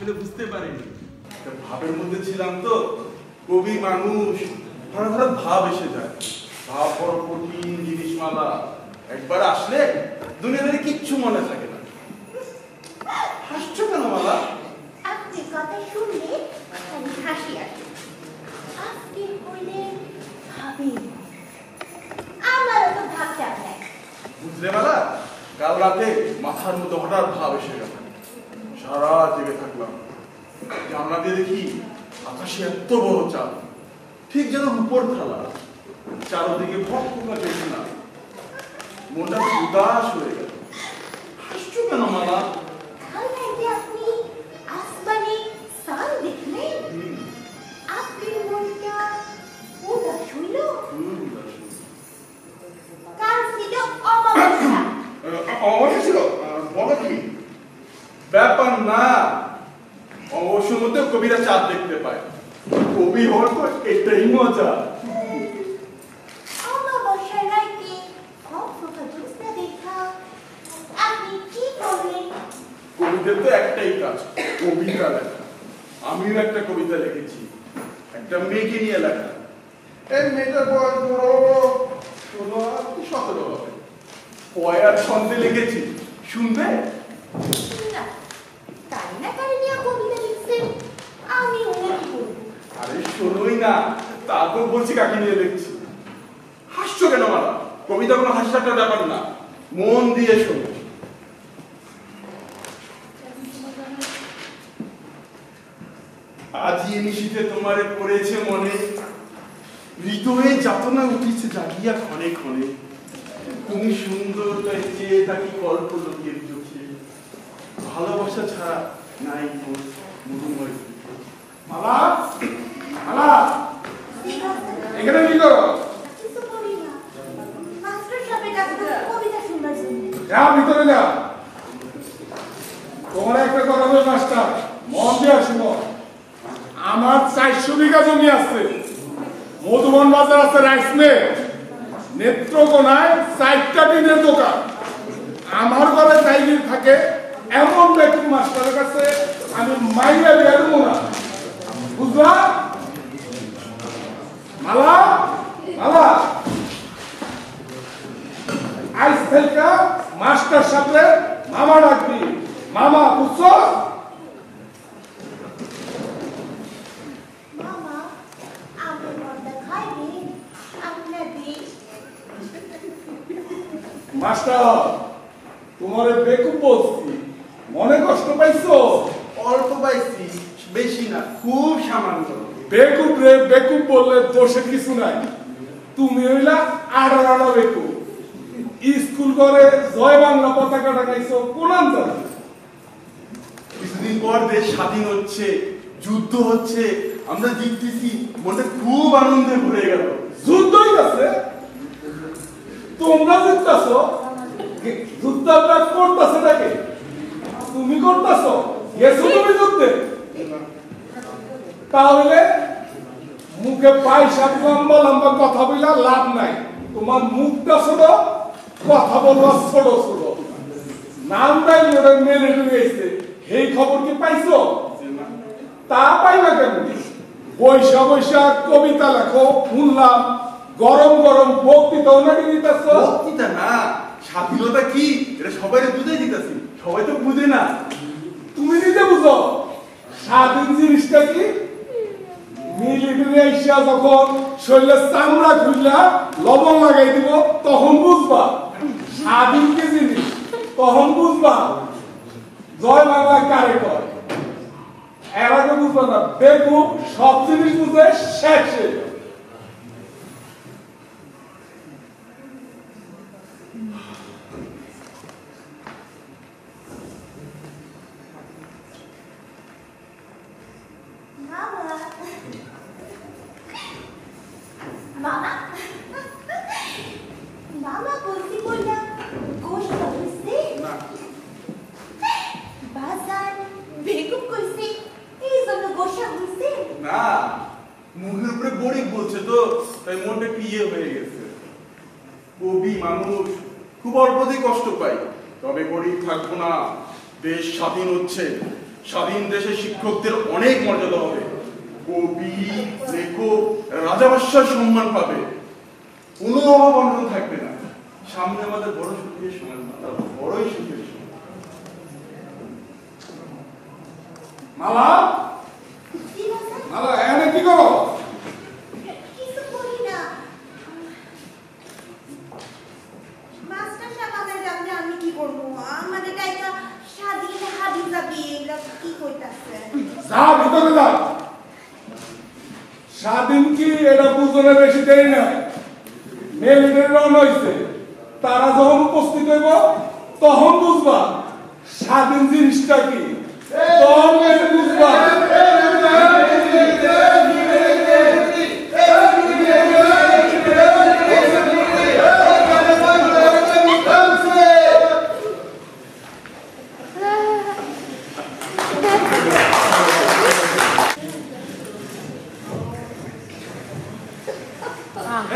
আসলে বুঝতে পারিনি, ভাবের মধ্যে ছিলাম তো। কবি মানুষ, হঠাৎ হঠাৎ ভাব এসে যায়। ভাব বড় কঠিন জিনিস মালা, একবার আসলে দুনিয়াদারি কিচ্ছু মনে থাকে না। হাসছো কেন মালা? আপনি কথা শুনলে খালি হাসি আসে। আপনি বলে ভাবি, আমারও তো ভাবতে আপনার। বুঝলে মালা, কাল রাতে মাথার মধ্যে হঠাৎ ভাব এসে গেল। সারা জেগে থাকলাম, জানলা দিয়ে দেখি আকাশে এত বড় চাঁদ, ঠিক যেন উপর খেলা, চারদিকে ভক্তটা দেখি না, মনটা উদাস হয়ে গেল। হাসছো কেন মালা? কাল রাতে আপনি আসমানে চাঁদ দেখলেন, আপনার মনটা উদাস হইল। কাল ছিল অমাবস্যা। অমাবস্যা ছিল? বলো কি ব্যাপার না, অবশ্যর মধ্যে কবিরা চাঁদ দেখতে পায়। কবি হওয়ার পর এটাই মজা। অমাবস্যার রাতে অপরূপা জ্যোৎস্না দেখা আপনি কি করলেন? কবিদের তো একটাই কাজ, কবিতা লেখা। আমিও একটা কবিতা লিখেছি, একটা মেয়েকে নিয়ে লেখা। এই মেয়েটার বয়স বড় 16-17 হবে। পয়ার ছন্দে লিখেছি, শুনবে? না, তাই না কারে নিয়ে কবিতা লিখছেন, আমি ওনাকে বলবো। আরে শোনোই না, তারপর বলছি কাকে নিয়ে লিখছি। হাসছো কেন মালা? কবিতা কোনো হাসার ব্যাপার না, মন দিয়ে শোনো। আজি নিশীথে তোমারে পড়েছে মনে, হৃদয়ে যাতনা উঠিছে জাগিয়া ক্ষণে ক্ষণে। তুমি সুন্দর তাই চেয়ে থাকি কল্প লোকের চোখে, ভালোবাসা ছাড়া নাই মধুময়। মালা, মালা, এখানে কি করো? কিছু করি না, মাস্টার সাহেবের কাছে কবিতা শুনবার জন্য। যা ভিতরে যা। তোমার একটা কথা বলি মাস্টার, মন দিয়ে শুনো। আমার 400 বিঘা জমি আছে, মধুবন বাজার আছে রাইস মিল, নেত্রকোনায় 4টা টিনের দোকান। আমার ঘরে চাইলে থাকে এমন ব্যক্তি মাস্টারের কাছে আমি মাইয়া বেরবো না, বুঝলা? মালা, মালা, আজ থেকে মাস্টার সাথে মামা ডাকবি, মামা, বুঝছো? মামা, আমার মনটা খাইবে আপনাদের। মাস্টার, তোমারে বেকুব বলছি, মনে কষ্ট পাইছো? অল্প পাইছি, বেশি না, খুব সামান্য। বেকুব রে, বেকুব বললে দোষে কিছু নাই। তুমি হইলা আড়াআড়া বেকুব। স্কুল করে জয় বাংলা পতাকা টাকাইছো কোন অঞ্চলে? কিছুদিন পর দেশ স্বাধীন হচ্ছে, যুদ্ধ হচ্ছে, আমরা জিততেছি, মনটা খুব আনন্দে ভরে গেল। যুদ্ধই আছে, তোমরা জিততেছো, যুদ্ধটা করতেছে নাকি? তুমি করতেছো, গেছো তুমি যুদ্ধে? তাহলে মুখে পয়সা লম্বা লম্বা কথা বললে লাভ নাই। তোমার মুখটা ছোট, কথা বলবা ছোট ছোট। নামটাই ওটা মেলে গেছে, এই খবর কি পাইছো? তা পাইবা কেন? বৈশা বৈশা কবিতা লেখো শুনলাম, গরম গরম বক্তৃতাও নাকি দিতেছ? বক্তৃতা না, স্বাধীনতা কি এটা সবাই বুঝে দিতেছি, সবাই তো বুঝে না। তুমি নিজে বুঝো স্বাধীন জিনিসটা কি? মিলিটারি আইসা যখন শরীরের চামড়া খুললা লবণ লাগাই দিব তখন বুঝবা স্বাধীন কি জিনিস, তখন বুঝবা জয় বাংলা কারে কয়। এর আগে বুঝবা না, বেকুব সব জিনিস বুঝে শেষে। মামা, মামা বলছি বললাম গোশত হইছে বাজার বেকুব কইছে, এই জন্য গোশত হইছে না। মুখের উপরে গরিব বলছে তো, তাই মনটা একটু ইয়ে হয়ে গেছে। কবি মানুষ, খুব অল্পতেই কষ্ট পাই, তবে গরিব থাকবো না। দেশ স্বাধীন হচ্ছে, স্বাধীন দেশে শিক্ষকদের অনেক মর্যাদা হবে, কবি লেখক রাজাবাদশার সম্মান পাবে, কোনো অভাব অনটন থাকবে না। সামনে আমাদের বড় সুখের সময়, বড়ই সুখের সময়। মালা মালা এখানে কি করো? কিছু করি না মাস্টার সাহেব, আমার জানলে আমি কি করবো? আমাদের টাইকা স্বাধীন হাবি যাবি এগুলা কি কইতাছে? যা ভিতরে যা। স্বাধীন কি এটা বুঝলে বেশি দেরি নাই। মিলিটারি রওনা হইছে, তারা যখন উপস্থিত হইব তখন বুঝবা স্বাধীন জিনিসটা কি, তখন বুঝবা।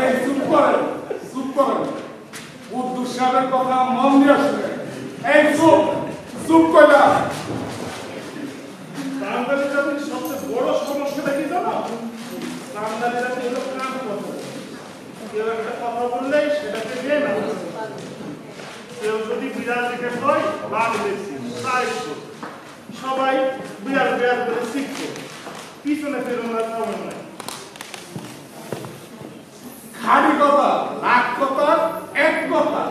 এই চুপ করেন, চুপ করেন, উদ্দুর সাহেবের কথা মন দিয়ে শুনে। এই চুপ, চুপ কইলা। বাঙালি জাতির সবচেয়ে বড় সমস্যাটা কি জানো? বাঙালি জাতি হলো কান কথা। কেউ একটা কথা বললেই সেটাকে নিয়ে না, কেউ যদি বিড়াল দেখে হয় বাঘ দেখছি তাই সবাই বিড়াল বিড়াল করে শিখছে, পিছনে ফেরোনার খবর নাই। খালি কথা, লাখ কথা, এক কথা।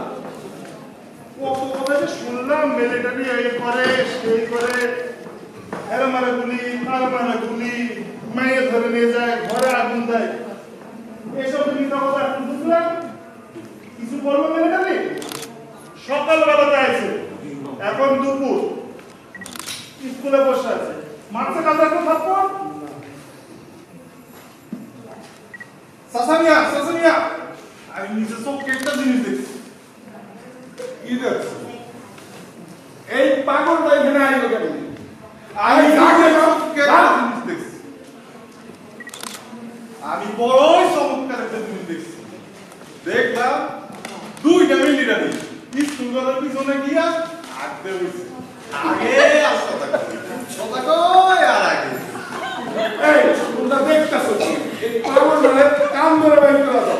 কত কথা যে শুনলাম, মিলিটারি এই করে সেই করে, এর মারা গুলি তার মারা গুলি, মেয়ে ধরে নিয়ে যায়, ঘরে আগুন দেয়, এসব মিথ্যা কথা এখন বুঝলাম। কিছু বলবো মিলিটারি? সকালবেলাতে আছে, এখন দুপুর, স্কুলে বসে আছে, মাঠে কাজ এখন থাকবো। সাসামিয়া সাসামিয়া, আমি নিজে চোখে একটা জিনিস দেখছি। কি দেখছো? এই পাগলটা এখানে আইলো কেন? আমি জিনিস দেখছি, আমি বড়ই চমৎকার একটা জিনিস দেখছি। দেখলাম দুইটা মিলিটারি স্কুলের পিছনে গিয়া আঁকতে হয়েছে। আগে আর আগে এই তোমরা দেখতেছো কি? এই পাগলটারে কান ধরে বাইর করা দাও।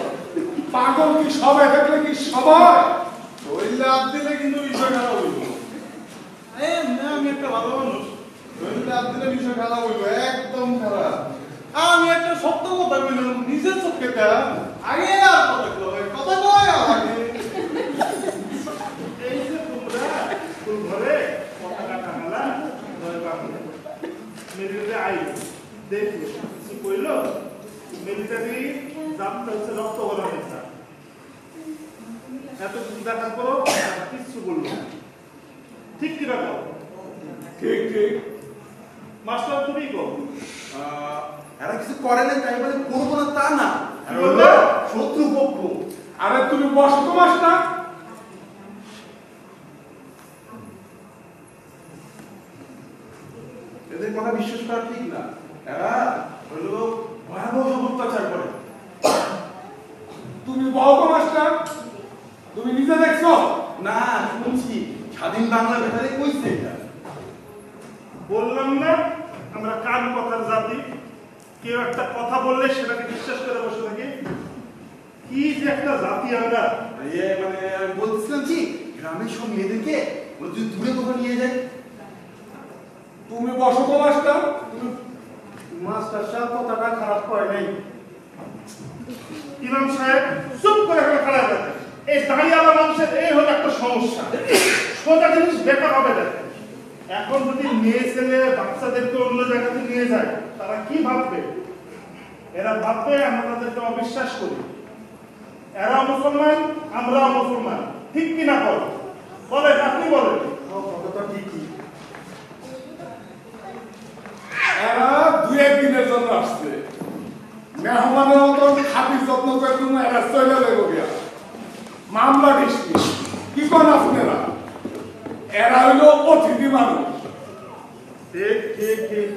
পাগল কি সবাই থাকলে কি সবাই? শরীরে হাত দিলে কিন্তু বিষয় খারাপ হইব। আমি একটা ভালো মানুষ, শরীরে হাত দিলে বিষয় খারাপ হইব, একদম খারাপ। আমি একটা সত্য কথা বললাম, নিজের চোখে আগে আর কথা কয় আর আগে। এই যে তোমরা তোর ঘরে পতাকা টাঙালা, মিলিটারি আই দেখলো কিছু কইল, মিলিটারি জানতে হচ্ছে রক্ত গরমের চাপ, এত কিছু দেখার পর কিচ্ছু বললো না। ঠিক কি রাখো? ঠিক ঠিক। মাস্টার তুমি কো এরা কিছু করে না তাই বলে করবো না তা না, কি বললে? শত্রু পক্ষ। আরে তুমি বসো তো মাস্টার। এদের কথা বিশ্বাস করা ঠিক না, এরা হলো ভয়াবহ অত্যাচার করে। তুমি বলো তো মাস্টার, তুমি নিজে দেখছো? না, শুনছি স্বাধীন বাংলা ভেতরে কইছে এটা। বললাম না আমরা কান কথার জাতি, কেউ একটা কথা বললে সেটাকে বিশ্বাস করে বসে থাকি। কি যে একটা জাতি আমরা। মানে আমি বলছিলাম কি গ্রামের সব মেয়েদেরকে যদি দূরে কোথাও নিয়ে যায়। তুমি বসো তো মাস্টার। মাস্টার সাহেব কথাটা খারাপ করে নাই। ইমাম সাহেব চুপ করে এখানে খাড়া থাকে। এই দাঁড়িয়ালা মানুষের এই হলো একটা সমস্যা, সোজা জিনিস বেকার হবে না। এখন যদি মেয়ে ছেলে বাচ্চাদেরকে অন্য জায়গাতে নিয়ে যায়, তারা কি ভাববে? এরা ভাববে আমরা তাদেরকে অবিশ্বাস করি। এরা মুসলমান, আমরাও মুসলমান, ঠিক কিনা বলো? বলেন, আপনি বলেন। কথা ঠিকই। এরা দুই একদিনের জন্য আসছে, মেহমানের মতন খাতির যত্ন করে তুমি এরা চলে যাবো গিয়া মামলা বৃষ্টি। কি করেন আপনারা? এরা হইলো অতিথি মানুষ। ঠিক ঠিক ঠিক।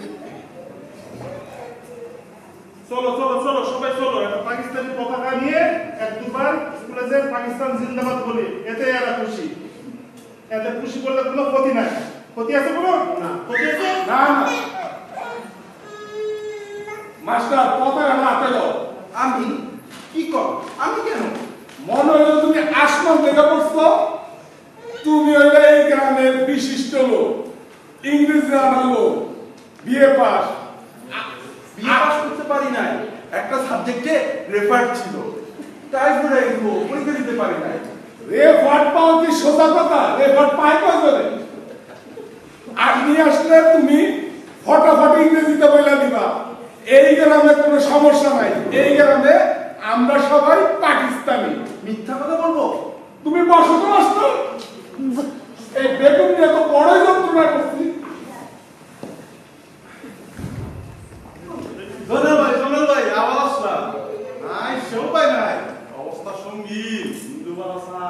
চলো চলো চলো সবাই চলো, একটা পাকিস্তানি পতাকা নিয়ে এক দুবার স্কুলে যে পাকিস্তান জিন্দাবাদ বলি, এতে এরা খুশি। এতে খুশি করলে কোনো ক্ষতি নাই। ক্ষতি আছে কোনো? না। ক্ষতি আছে? না না মাস্টার পতাকা হাতে দাও। আমি কি কর? আমি কেন? মনে হইলো তুমি আসমান থেকে পড়ছো। তুমি হইলে এই গ্রামের বিশিষ্ট লোক, ইংরেজি জানা লোক, বিএ পাস। বিয়ে পাস করতে পারি নাই, একটা সাবজেক্টে রেফার ছিল, তাই পড়ে পরীক্ষা দিতে পারি নাই। রেফার পাও কি সোজা কথা? রেফার পাই কয়জনে? আর নিয়ে আসলে তুমি ফটাফট ইংরেজিতে বইলা দিবা। এই গ্রামে কোনো সমস্যা নাই, এই গ্রামে আমরা সবাই পাকিস্তানি। মিথ্যা কথা বলবো? তুমি বসো তো মাস্টার। এই বেগুন নিয়ে তো বড়ই যন্ত্রণা করছি। জোনাল ভাই আবার আসলাম। নাই সেও পাই নাই, অবস্থা সঙ্গীন। হিন্দু বারাসা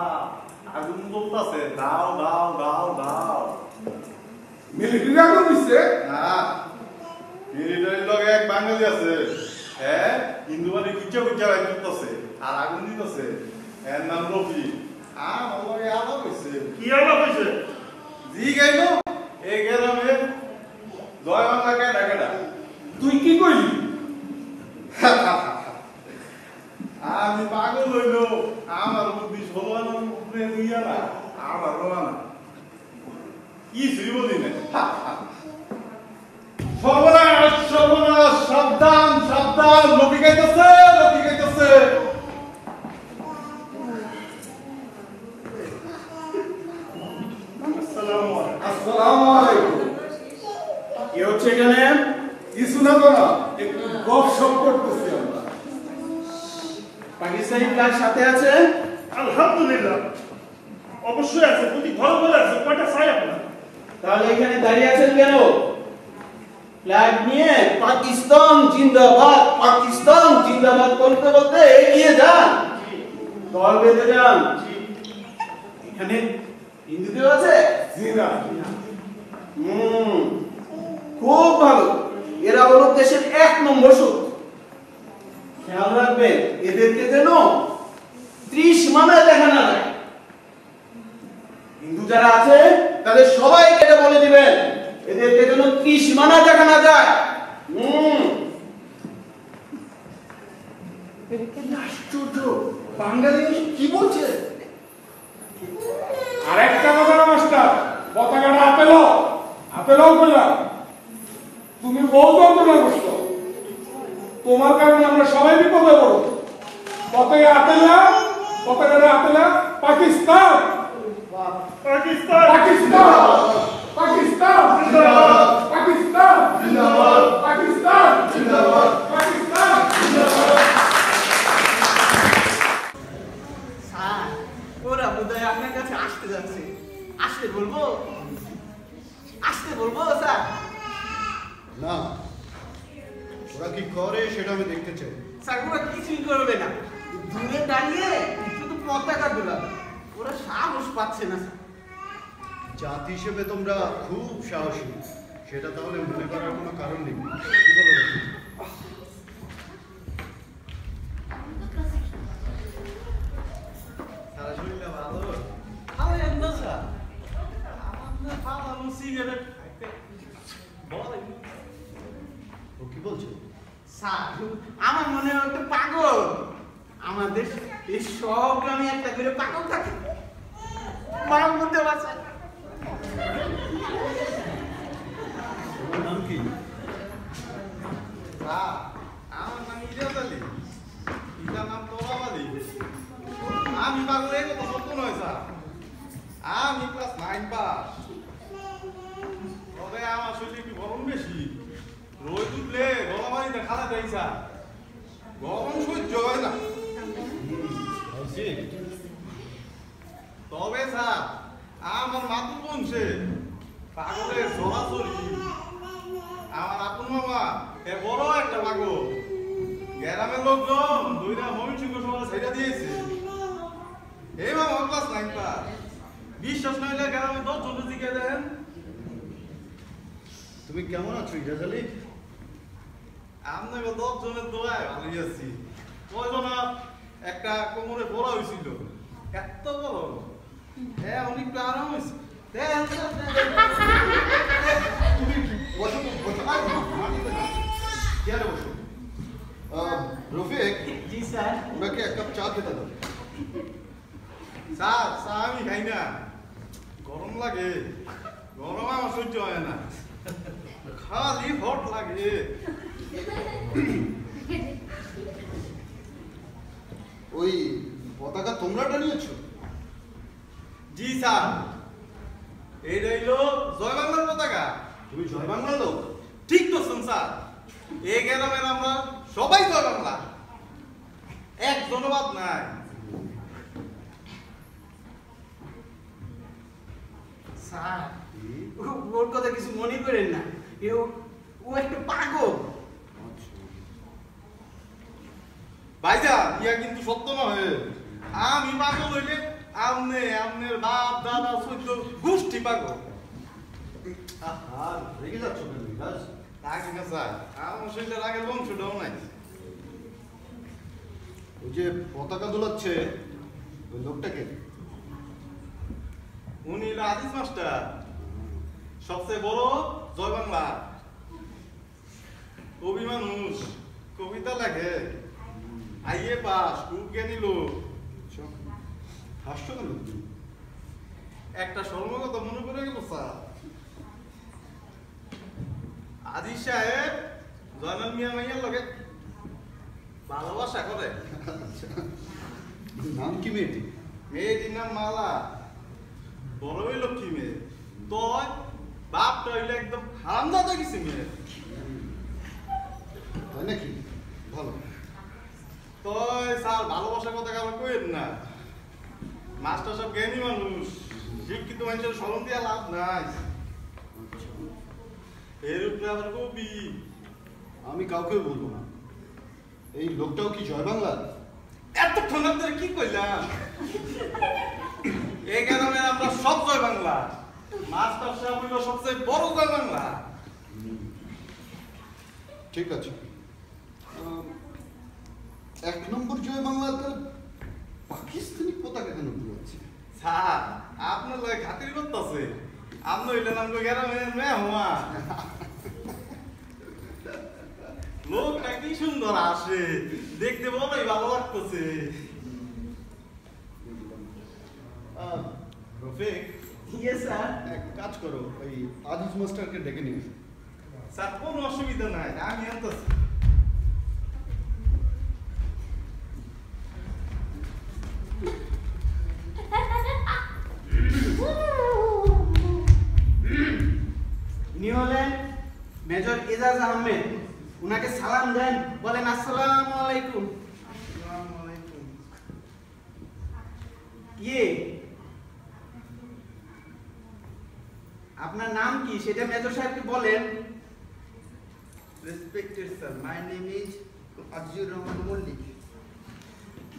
আগুন জ্বলতাছে, দাও দাও দাও দাও। মিলিটারি আগুন দিচ্ছে। হ্যাঁ, মিলিটারির লগে এক বাঙালি আছে, হ্যাঁ হিন্দু বাড়ি কুচা কুচা বাইর করতেছে আর আগুন দিতেছে। এর নাম রফি। আমার লগে আলাপ হয়েছে। কি আলাপ হয়েছে? জি গাইল এই গ্রামে জয় বাংলা কেডা কেডা। তুই কি কইলি? আমি পাগল হইল, আমার বুদ্ধি 16 আনার উপরে দুইয়া না, আমার রোমানা কি শ্রী বলি না। সর্বনাশ সর্বনাশ, সাবধান সাবধান, লোকে গাইতেছে লোকে গাইতেছে। আসসালামু আলাইকুম। কি হচ্ছে এখানে? কিছু না তো না, একটু গপসপ করতেছি আমরা। পাকিস্তানি ফ্ল্যাগ সাথে আছে? আলহামদুলিল্লাহ অবশ্যই আছে, প্রতি ঘরে ঘরে আছে। কয়টা চাই আপনার? তাহলে এখানে দাঁড়িয়ে আছেন কেন? ফ্ল্যাগ নিয়ে পাকিস্তান জিন্দাবাদ পাকিস্তান জিন্দাবাদ বলতে বলতে এগিয়ে যান, দল বেঁধে যান। এখানে হিন্দুদেও আছে? জি না। খুব ভালো, এরা হলো দেশের 1 নম্বর শত্রু। খেয়াল রাখবেন এদেরকে যেন 30 মানায় দেখা না যায়। হিন্দু যারা আছে তাদের সবাইকে এটা বলে দিবেন, এদেরকে যেন 30 মানায় দেখা না যায়। আশ্চর্য, বাঙালি কি বলছে? আরেকটা কথা না মাস্টার, পতাকাটা হাতে লও। হাতে লও বললাম। তুমি বহু যন্ত্রণা করছো, তোমার কারণে আমরা সবাই বিপদে পড়ব। পতাকা হাতে নাও, পতাকাটা হাতে নাও। পাকিস্তান পাকিস্তান পাকিস্তান পাকিস্তান জিন্দাবাদ পাকিস্তান জিন্দাবাদ পাকিস্তান জিন্দাবাদ পাকিস্তান জিন্দাবাদ। স্যার, ওরা বোধহয় আপনার কাছে আসতে যাচ্ছে। আসতে বলবো? আসতে বলবো স্যার? না, ওরা কি করে সেটা আমি দেখতে চাই। স্যার ওরা কিছুই করবে না, দূরে দাঁড়িয়ে শুধু পতাকা দোলাবে। ওরা সাহস পাচ্ছে না স্যার। জাতি হিসেবে তোমরা খুব সাহসী, সেটা তাহলে মনে করার কোনো কারণ নেই। কি বলো রফি? সারা শরীরটা ভালো ভালো এমন স্যার। আমাদের পালানো সিগারেট খাইতে বলে। ও কি বলছো? স্যার আমার মনে হয় একটা পাগল। আমাদের এই সব গ্রামে একটা করে পাগল থাকে, মার মধ্যে বাঁচে। তোমার নাম কি? স্যার আমার নাম ইজাজ আলী, ইজার নাম তোরাব আলী। আমি পাগল এই কথা সত্য নয় স্যার, আমি ক্লাস 9 পাস। তবে আমার শরীরে একটু গরম বেশি, রোদ উঠলে গলা বাড়িতে খালা দেয় স্যার, গরম সহ্য হয় না। তবে স্যার আমার মাতুর বংশে পাগলের সরাসরি আমার আপন মামা এ বড় একটা পাগল। গ্রামের লোকজন দুইটা ময়মনসিংহ সভা ছেড়ে দিয়েছে। এই মামা ক্লাস 9 পাস। বিশ্বাস নইলে গ্রামে 10 জন জিজ্ঞেস দেন। তুমি কেমন আছো ইজাজ আলী? আপনাকে 10 জনের দোয়ায় ভালোই আছি। কয়জন একটা কোমরে বড় হয়েছিল, এত বড় হ্যাঁ অনেকটা আরাম হয়েছে। চেয়ারে বসো। রফিক, জি স্যার। ওনাকে এক কাপ চা খেতে দাও। স্যার চা আমি খাই না, গরম লাগে, গরম আমার সহ্য হয় না, খালি হট লাগে। ওই পতাকা তোমরা টানিয়েছো? জি স্যার, এই রইল জয় বাংলার পতাকা। তুমি জয় বাংলা লোক? ঠিক তো স্যার, এই গ্রামের আমরা সবাই জয় বাংলা, এক জনবাদ নাই। স্যার, ওর কথা কিছু মনে করেন না, ও একটা পাগল। ভাইজান ইয়া কিন্তু সত্য নয়, আমি পাগল হইলে আমনের বাপ দাদা চোদ্দ গোষ্ঠী পাগল। রেগে যাচ্ছ কেন বিকাশ? রাখি না স্যার, আমার শরীরের আগের বংশটাও নাই। ওই যে পতাকা দোলাচ্ছে ওই লোকটাকে? উনি হলো আজিজ মাস্টার, সবচেয়ে বড় জয় বাংলা কবি মানুষ, কবিতা লেখে, আইএ পাস, খুব জ্ঞানী লোক। হাসছো কেন? একটা স্মরণগত মনে পড়ে গেল স্যার, আজিজ সাহেব জয়নাল মিয়া মাইয়ার লগে ভালোবাসা করে। নাম কি মেয়েটি? মেয়েটির নাম মালা, বড়ই লক্ষ্মী মেয়ে। তয় বাপটা হইলে একদম হারামদাদা গেছে মেয়ে। তাই নাকি? ভালো। তয় স্যার ভালোবাসার কথা কারো কইেন না, মাস্টার সব জ্ঞানী মানুষ, শিক্ষিত মানুষের স্মরণ দিয়া লাভ নাই। এর উপরে আবার কবি। আমি কাউকে বলবো না। এই লোকটাও কি জয় বাংলা? এতক্ষণ আপনারা কি কইলাম? এই গ্রামের আমরা সব জয় বাংলা, মাস্টার সাহেব হইল সবচেয়ে বড় জয় বাংলা। ঠিক আছে, এক নম্বর জয় বাংলা পাকিস্তানি পতাকা কেন দোলাচ্ছে? স্যার আপনার লয় খাতির করতেছে, আপনি হইলেন আমাকে গ্রামের মেহমা। লোকটা কি সুন্দর আসে, দেখতে বড়ই ভালো লাগতেছে। Rafiq, yes sir. এক কাজ করো, ওই আজিজ মাস্টারকে ডেকে নিয়ে এসো। স্যার কোনো অসুবিধা নাই, আমি আনতেছি। ইনি হলেন মেজর এজাজ আহমেদ, উনাকে সালাম দেন, বলেন আসসালামু আলাইকুম। ইয়ে, আপনার নাম কি সেটা মেজর সাহেবকে বলেন। Respected sir, my name is Azizur Rahman Mollik.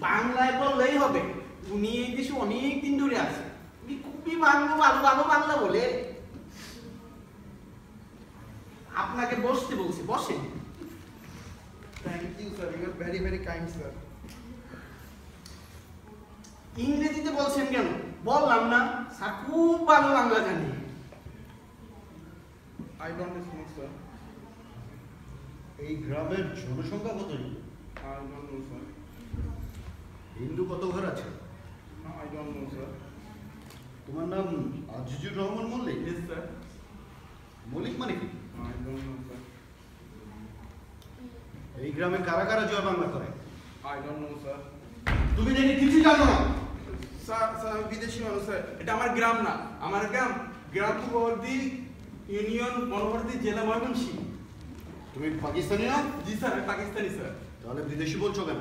বাংলায় বললেই হবে, উনি এই দেশে অনেক দিন ধরে আছে, উনি খুবই বাংলা বলে। আপনাকে বসতে বলছি, বসেন। Thank you sir, you are very very kind sir. ইংরেজিতে বলছেন কেন? বললাম না স্যার খুব ভালো বাংলা জানি। I don't know sir. এই গ্রামের জনসংখ্যা কত? I don't know sir. Hindu কত ঘর আছে? No, I don't know sir. তোমার নাম আজিজুর রহমান মল্লিক? Yes sir. মল্লিক মানে কি? I don't know sir. এই গ্রামে কারা কারা জয় বাংলা করে? I don't know sir. তুমি দেখি কিছু জানো না? স্যার আমি বিদেশি মানুষ স্যার, এটা আমার গ্রাম না, আমার গ্রাম পূর্ববর্তী ইউনিয়ন বনবর্তী জেলা ময়মনসিংহ। তুমি পাকিস্তানি না? জি স্যার, আমি পাকিস্তানি স্যার। তাহলে বিদেশি বলছো কেন?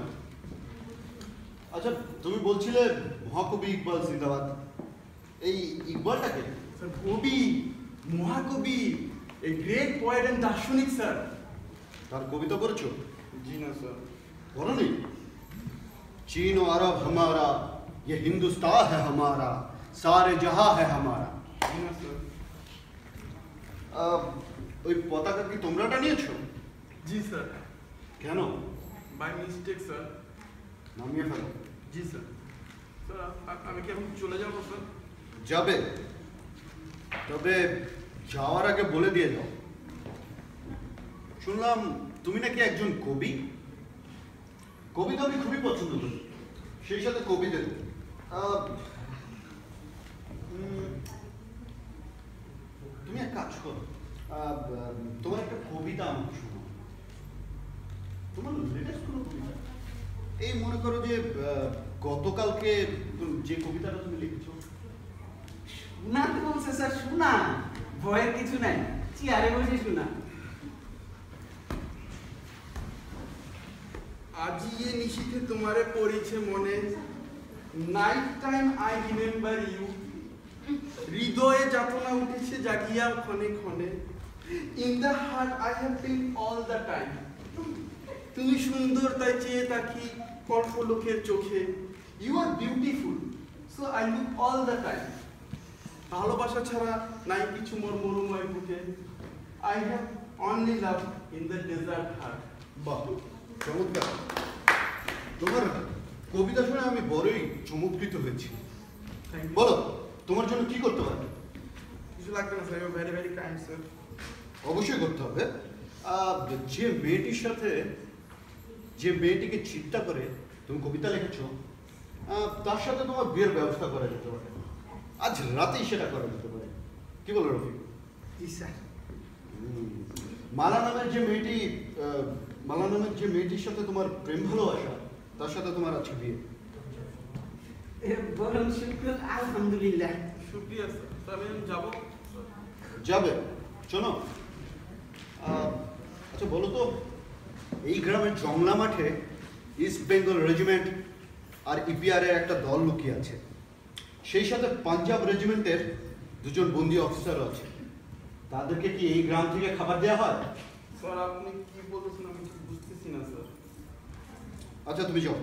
আচ্ছা, তুমি বলছিলে মহাকবি ইকবাল জিন্দাবাদ, এই ইকবালটাকে? স্যার কবি, মহাকবি, এ গ্রেট পোয়েট এন্ড দার্শনিক স্যার। তার কবিতা পড়েছো? জি না স্যার। পড়োনি? चीन और अरब हमारा, ये हिंदुस्तान है हमारा, सारे जहां है हमारा। জি না স্যার। ওই পতাকা কি তোমরা টানিয়েছো? জি স্যার। কেন? By mistake sir. নামিয়ে ফেলো। জি স্যার। স্যার আমি কি এখন চলে যাবো স্যার? যাবে, তবে যাওয়ার আগে বলে দিয়ে যাও। শুনলাম তুমি নাকি একজন কবি। কবিতা আমি খুবই পছন্দ করি, সেই সাথে কবিদের। তুমি এক কাজ করো, তোমার একটা কবিতা আমাকে শোনো, তোমার লেটেস্ট কোনো কবিতা। এই মনে করো যে গতকালকে যে কবিতাটা তুমি লিখেছো। শোনাতে বলছে স্যার, শোনা, ভয়ের কিছু নাই, চেয়ারে বসে শোনা। আজি এ নিশীথে তোমারে পড়িছে মনে, night time I remember you, হৃদয়ে যাতনা উঠেছে জাগিয়া ক্ষণে ক্ষণে, in the heart I have been all the time. তুমি সুন্দর তাই চেয়ে থাকি কল্পলোকের চোখে, you are beautiful so I look all the time. ভালোবাসা ছাড়া নাই কিছু মোর মরুময় বুকে, I have only love in the desert heart. বাহ, চমৎকার। তোমার কবিতা শুনে আমি বড়ই চমৎকৃত হয়েছি। বলো, তোমার জন্য কি করতে পারি? কিছু লাগবে না sir, very very kind sir. অবশ্যই করতে হবে। যে মেয়েটির সাথে, যে মেয়েটিকে চিন্তা করে তুমি কবিতা লিখেছো, তার সাথে তোমার বিয়ের ব্যবস্থা করা যেতে পারে। আজ রাতেই সেটা করা যেতে পারে। কি বলো রফিক? জি স্যার। মালা নামের যে মেয়েটির সাথে তোমার প্রেম ভালোবাসা, তার সাথে তোমার আছে বিয়ে। বলুন শুক্র, আলহামদুলিল্লাহ। শুক্রিয়া স্যার। স্যার আমি যাবো? যাবে, শোনো। আচ্ছা বলো তো, এই গ্রামের জংলা মাঠে ইস্ট বেঙ্গল রেজিমেন্ট আর ইপিআর এর একটা দল লুকিয়ে আছে, সেই সাথে পাঞ্জাব রেজিমেন্টের দুজন বন্দী অফিসারও আছে। তাদেরকে কি এই গ্রাম থেকে খাবার দেওয়া হয়? স্যার আপনি কি বলতেছেন আমি ঠিক বুঝতেছি না স্যার। আচ্ছা তুমি যাও।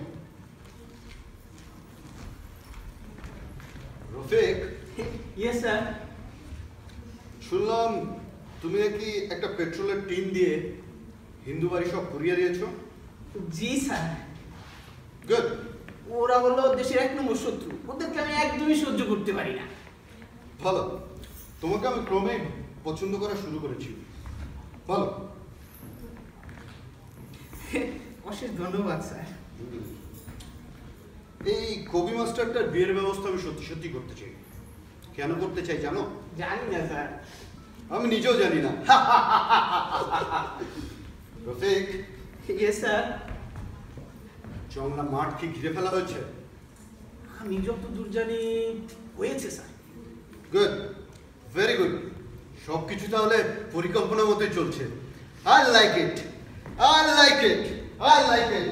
রফিক। Yes sir. শুনলাম তুমি নাকি একটা পেট্রোলের টিন দিয়ে হিন্দু বাড়ি সব পুড়িয়ে দিয়েছো। জি স্যার। গুড। ওরা হলো দেশের এক নম্বর শত্রু, ওদেরকে আমি একদমই সহ্য করতে পারি না। ভালো, তোমাকে আমি ক্রমে পছন্দ করা শুরু করেছি। ভালো। অশেষ ধন্যবাদ স্যার। এই কবি মাস্টারটার বিয়ের ব্যবস্থা আমি সত্যি সত্যি করতে চাই। কেন করতে চাই জানো? জানি না স্যার। আমি নিজেও জানি না। রফিক। Yes sir. জংলা মাঠ কি ঘিরে ফেলা হয়েছে? আমি যতদূর জানি হয়েছে স্যার। Good, very good. সবকিছু তাহলে পরিকল্পনা মতোই চলছে। I like it, I like it, I like it.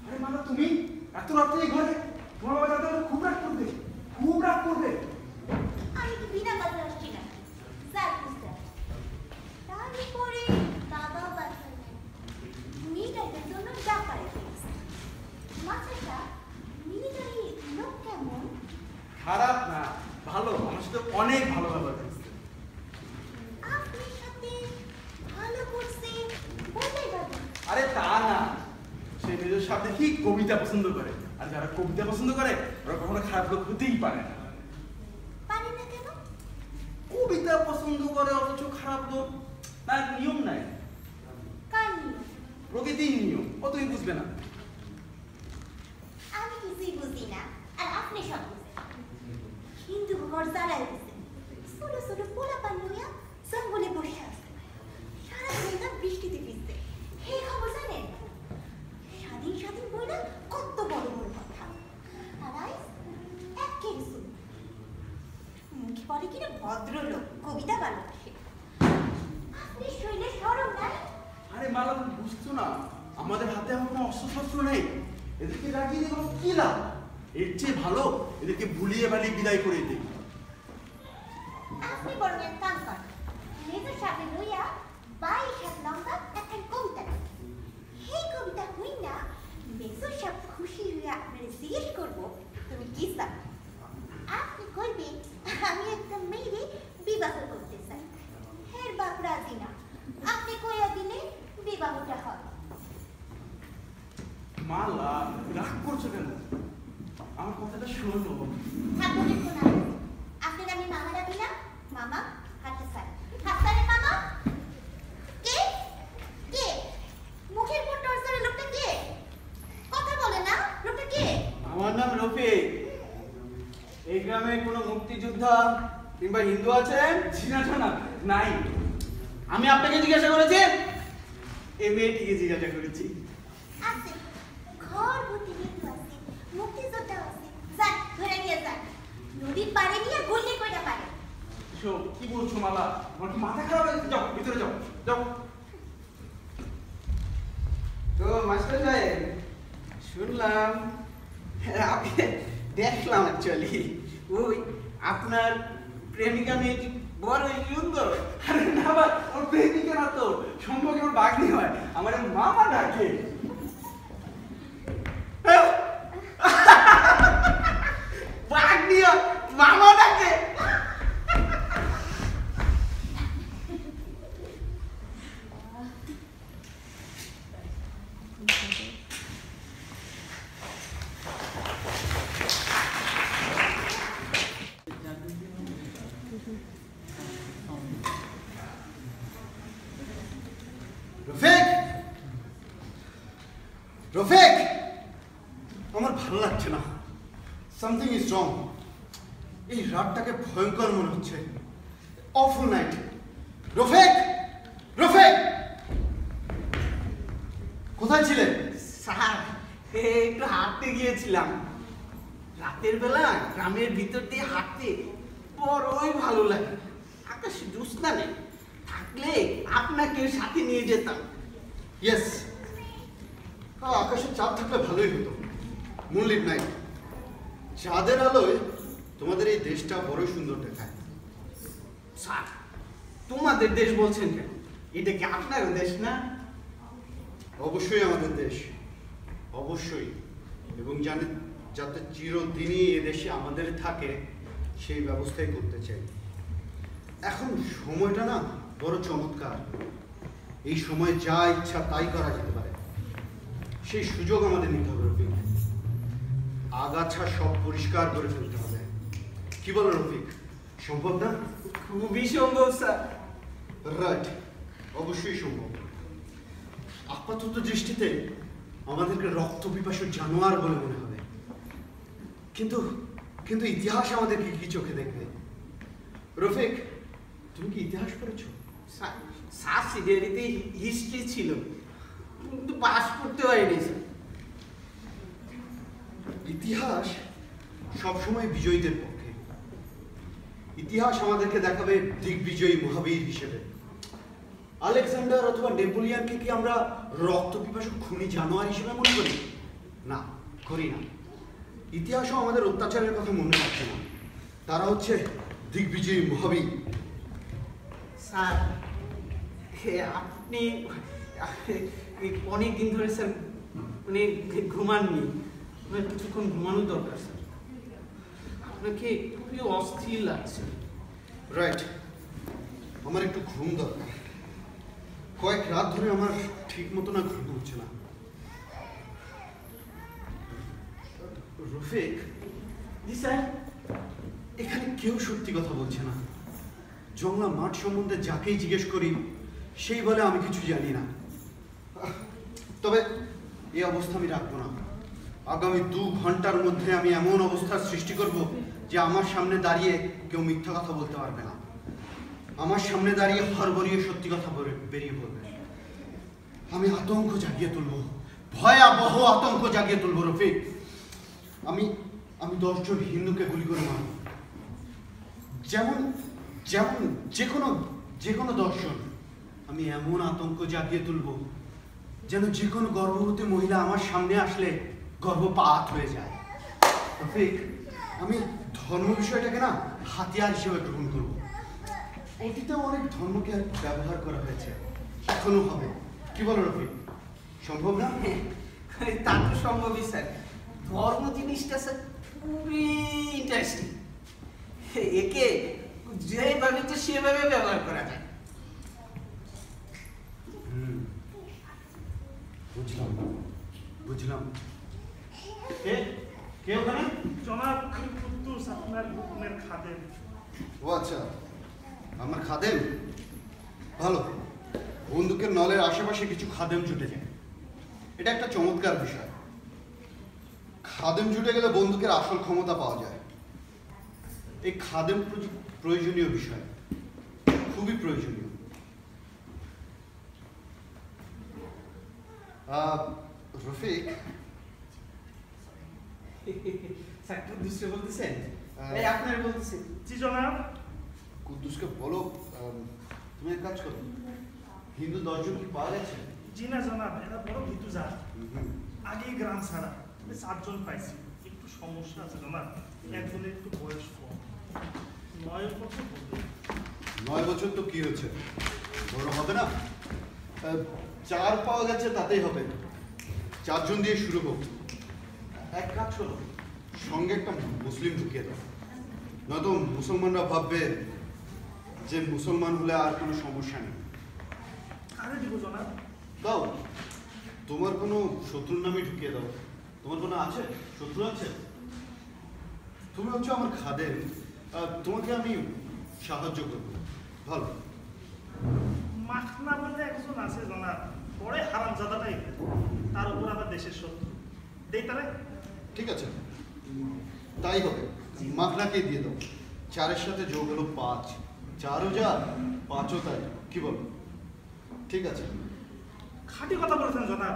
আরে মালা, তুমি এত রাত্রে এই ঘরে? তোমার বাবা দাদা খুব রাগ করবে, খুব রাগ করবে। আমি তো বিনা কথা আসছি না স্যার, স্যার। তারপরে দাদা বাচ্চা মিলিটারির জন্য ডাকারে গেছে। মাথাটা মিলিটারি লোক কেমন? খারাপ না, ভালো, আমার সাথে অনেক ভালো ব্যবহার করছে। আপনার সাথে ভালো করছে বলতে যাবে? আরে তা না, সে নিজের সাথে কি কবিতা পছন্দ করে, আর যারা কবিতা পছন্দ করে ওরা কখনো খারাপ লোক হতেই পারে না। পারি না কেন? কবিতা পছন্দ করে অথচ খারাপ লোক, না নিয়ম নাই, কার নিয়ম? প্রকৃতির নিয়ম, ও তুমি বুঝবে না। আমি কিছুই বুঝি না, আর আপনি সব বুঝেন। হিন্দু ঘর জ্বালায় দিছে, ছোট ছোট পোলা পান্ডুয়া জঙ্গলে বসে আছে, সারাদিন না বৃষ্টিতে ভিজছে। হে খবর জানেন? স্বাধীন স্বাধীন বইলা কত বড় বড় কথা, আর আজ একের চুপ। মুখে পড়ে কিনা ভদ্রলোক, কবিতা ভালোবাসে। আপনি শৈলে সরম নাই? আরে মালা, তুমি বুঝছো না, আমাদের হাতে এখন কোনো অস্ত্রশস্ত্র নেই, এদেরকে রাগিয়ে দিয়ে কি লাভ? এর চেয়ে ভালো এদেরকে ভুলিয়ে বালিয়ে বিদায় করে দিই। আপনি বরং এক কাম করেন, মেজর সাহেব লইয়া 22 হাত লম্বা একটা কবিতা লিখেন। সেই কবিতা হই না মেজর সাহেব খুশি হয়ে আপনার জিজ্ঞেস করবো তুমি কি চাও। আপনি কইবেন আমি একটা মেয়েরে বিবাহ করতে চাই, হের বাপ রাজি না, আপনি কইয়া দিলে বিবাহটা হয়। মালা, শোনো। থাকবো দেখো না, আপনার আমি মামা ডাকি না? মামা হাসান, হাসানের মামা কে? কে? মুখের উপর টর্চারে লোকটা কে? কথা বলে না, লোকটা কে? আমার নাম রফিক। এই গ্রামে কোনো মুক্তিযোদ্ধা কিংবা হিন্দু আছেন? না নাই। আমি আপনাকে জিজ্ঞাসা করেছি, এই মেয়েটিকে জিজ্ঞাসা করেছি। আছে, ঘর ভর্তি হিন্দু আছে, মুক্তিযোদ্ধা আছে। যান, ধরে নিয়ে যান, নদীর পাড়ে নিয়ে গুল্লি কইরা পারে। কি বলছো মালা? আমার কি মাথা খারাপ হয়ে গেছে? যাও ভিতরে যাও, যাও। তো মাস্টার সাহেব, শুনলাম, আমি দেখলাম অ্যাকচুয়ালি, ওই আপনার প্রেমিকা মেয়েটি বড়ই সুন্দর। আরে না ভাই, ওর প্রেমিকা না তো, সম্পর্কে ওর বাগনি হয়, আমার মামা ডাকে। বাগনি মামা ডাকে? রফিক, রফিক, আমার ভালো লাগছে না। Something is wrong. এই রাতটাকে ভয়ঙ্কর মনে হচ্ছে। Awful night. রফিক, রফিক, কোথায় ছিলে? স্যার, একটু হাঁটতে গিয়েছিলাম। রাতের বেলা গ্রামের ভিতর দিয়ে হাঁটতে বড়ই ভালো লাগে। আকাশে জ্যোৎস্না নেই, থাকলে আপনাকে সাথে নিয়ে যেতাম। ইয়েস, আকাশে চাঁদ থাকলে ভালোই হতো। Moonlit night. চাঁদের আলোয় তোমাদের এই দেশটা বড় সুন্দর দেখায়। স্যার, তোমাদের দেশ বলছেন কেন? এটা কি আপনার দেশ না? অবশ্যই আমাদের দেশ, অবশ্যই। এবং জানে যাতে চিরদিনই এ দেশে আমাদের থাকে সেই ব্যবস্থাই করতে চাই। এখন সময়টা না বড় চমৎকার। এই সময় যা ইচ্ছা তাই করা যেতে পারে, সেই সুযোগ আমাদের নিতে হবে। রফিক, আগাছা সব পরিষ্কার করে ফেলতে হবে। কি বলো রফিক, সম্ভব না? খুবই সম্ভব স্যার। রাইট, অবশ্যই সম্ভব। আপাতত দৃষ্টিতে আমাদেরকে রক্ত পিপাসু জানোয়ার বলে মনে হবে, কিন্তু কিন্তু ইতিহাস আমাদেরকে কি চোখে দেখবে? রফিক, তুমি কি ইতিহাস পড়েছো? স্যার, সিরিয়ারিতে হিস্ট্রি ছিল, কিন্তু পাস করতে পারিনি স্যার। ইতিহাস সবসময় বিজয়ীদের পক্ষে। ইতিহাস আমাদেরকে দেখাবে দিগ্বিজয়ী মহাবীর হিসেবে। আলেকজান্ডার অথবা নেপোলিয়ানকে কি আমরা রক্ত পিপাসু খুনি জানোয়ার হিসেবে মনে করি? না, করি না। ইতিহাসও আমাদের অত্যাচারের কথা মনে রাখছে না। তারা হচ্ছে দিগ্বিজয়ী মহাবীর। স্যার, আপনি অনেক দিন ধরে স্যার মানে ঘুমাননি, আপনার কিছুক্ষণ ঘুমানোর দরকার স্যার। আপনাকে খুবই অস্থির লাগছে। রাইট, আমার একটু ঘুম দরকার। কয়েক রাত ধরে আমার ঠিক মতো না ঘুম হচ্ছে না। রফিক, জি স্যার। এখানে কেউ সত্যি কথা বলছে না। জংলা মাঠ সম্বন্ধে যাকেই জিজ্ঞেস করি সেই বলে আমি কিছু জানি না। তবে এই অবস্থা আমি রাখবো না। আগামী 2 ঘন্টার মধ্যে আমি এমন অবস্থার সৃষ্টি করব যে আমার সামনে দাঁড়িয়ে কেউ মিথ্যা কথা বলতে পারবে না। আমার সামনে দাঁড়িয়ে হরবরিয়ে সত্যি কথা বেরিয়ে পড়বে। আমি আতঙ্ক জাগিয়ে তুলব, ভয়াবহ আতঙ্ক জাগিয়ে তুলব। রফিক, আমি 10 জন হিন্দুকে গুলি করে মারব। যেমন যেমন যে কোনো দর্শন। আমি এমন আতঙ্ক জাগিয়ে তুলব যেন যে কোনো গর্ভবতী মহিলা আমার সামনে আসলে গর্ভপাত হয়ে যায়। রফিক, আমি ধর্ম বিষয়টাকে না হাতিয়ার হিসেবে গ্রহণ করব। অতীতেও অনেক ধর্মকে ব্যবহার করা হয়েছে, এখনো হবে। কি বলো রফিক, সম্ভব না? তা তো সম্ভবই স্যার। ধর্ম জিনিসটা স্যার খুবই ইন্টারেস্টিং। একে যেভাবে তো সেভাবে ব্যবহার করা যায়। বুঝলাম। কে ওখানে? জনাব আপনার হুকুমের খাদেম। ও আচ্ছা, আমার খাদেম। ভালো, বন্দুকের নলের আশেপাশে কিছু খাদেম জুটে যায়, এটা একটা চমৎকার বিষয়। খাদেম জুটে গেলে বন্দুকের আসল ক্ষমতা পাওয়া যায়। এই খাদেম প্রয়োজনীয় বিষয়, খুবই প্রয়োজনীয়। রফিক, স্যার কুদ্দুসকে বলতেছেন? এই আপনার বলতেছেন। জি জনাব। কুদ্দুসকে বলো তুমি এক কাজ করো, হিন্দু 10 জন কি পাওয়া গেছে? জি না জনাব, এরা বড় ভীতু জাত। আগেই গ্রাম ছাড়া 7 জন পাইছি। একটু সমস্যা আছে জনাব, একজনের একটু বয়স কম, 9 বছর বলতে। 9 বছর তো কি হচ্ছে, বড় হবে না? 4 পাওয়া গেছে তাতেই হবে, 4 জন দিয়ে শুরু হোক। এক কাজ করো, সঙ্গে একটা মুসলিম ঢুকিয়ে দাও, নয়তো মুসলমানরা ভাববে যে মুসলমান হলে আর কোনো সমস্যা নেই। কারে দিব জনাব? দাও, তোমার কোনো শত্রুর নামে ঢুকিয়ে দাও। তোমার কোনো আছে শত্রু আছে? তুমি হচ্ছে আমার খাদেম, তোমাকে আমি সাহায্য করব। ভালো, মাখনা বলে একজন আছে জনাব, বড় হারামজাদা টাইপের, তার উপর আবার দেশের শত্রু। দেই তারে? ঠিক আছে, তাই হবে। মাখনাকে দিয়ে দাও। 4-এর সাথে যোগ হলো 5, 4ও যা 5ও তাই, কি বলো? ঠিক আছে, খাঁটি কথা বলেছেন জনাব।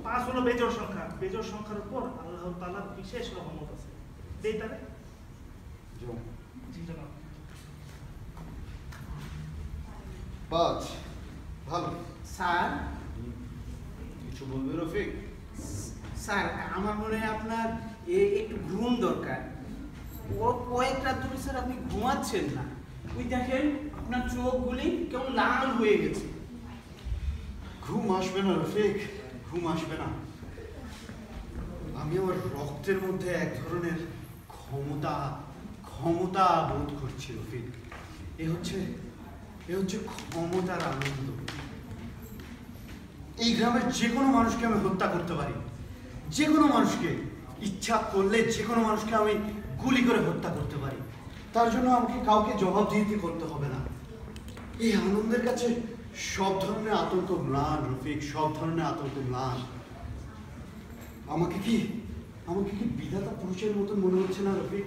5 হলো বেজোড় সংখ্যা, বেজোড় সংখ্যার উপর আল্লাহ তাআলার বিশেষ রহমত আছে। দেই তারে? যোগ জি জনাব। 5। ভালো। স্যার, কিছু বলবে রফিক? স্যার আমার মনে হয় আপনার একটু ঘুম দরকার। ও কয়েক রাত ধরে স্যার আপনি ঘুমাচ্ছেন না। ওই দেখেন আপনার চোখগুলি কেমন লাল হয়ে গেছে। ঘুম আসবে না রফিক, ঘুম আসবে না। আমি আমার রক্তের মধ্যে এক ধরনের ক্ষমতা বোধ করছি রফিক। এ হচ্ছে ক্ষমতার আনন্দ। এই গ্রামের যে কোনো মানুষকে আমি হত্যা করতে পারি, যে কোনো মানুষকে ইচ্ছা করলে যে কোনো মানুষকে আমি গুলি করে হত্যা করতে পারি। তার জন্য আমাকে কাউকে জবাবদিহি করতে হবে না। এই আনন্দের কাছে সব ধরনের আতঙ্ক ম্লান রফিক, সব ধরনের আতঙ্ক ম্লান। আমাকে কি বিধাতা পুরুষের মতো মনে হচ্ছে না রফিক?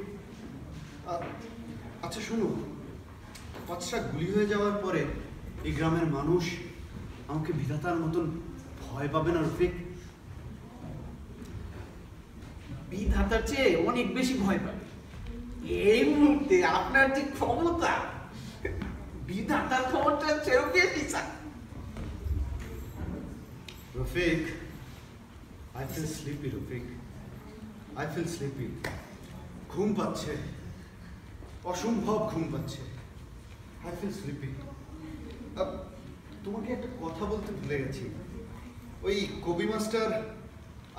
আচ্ছা শোনো, 5টা গুলি হয়ে যাওয়ার পরে এই গ্রামের মানুষ আমাকে বিধাতার মতন ভয় পাবে না রফিক? বিধাতার চেয়ে অনেক বেশি ভয় পাবে। এই মুহূর্তে আপনার যে ক্ষমতা, বিধাতার ক্ষমতার চেয়েও বেশি sir. Rafiq, I feel sleepy Rafiq, I feel sleepy। ঘুম পাচ্ছে, অসম্ভব ঘুম পাচ্ছে। I feel sleepy। তোমাকে একটা কথা বলতে ভুলে গেছি। ওই কবি মাস্টার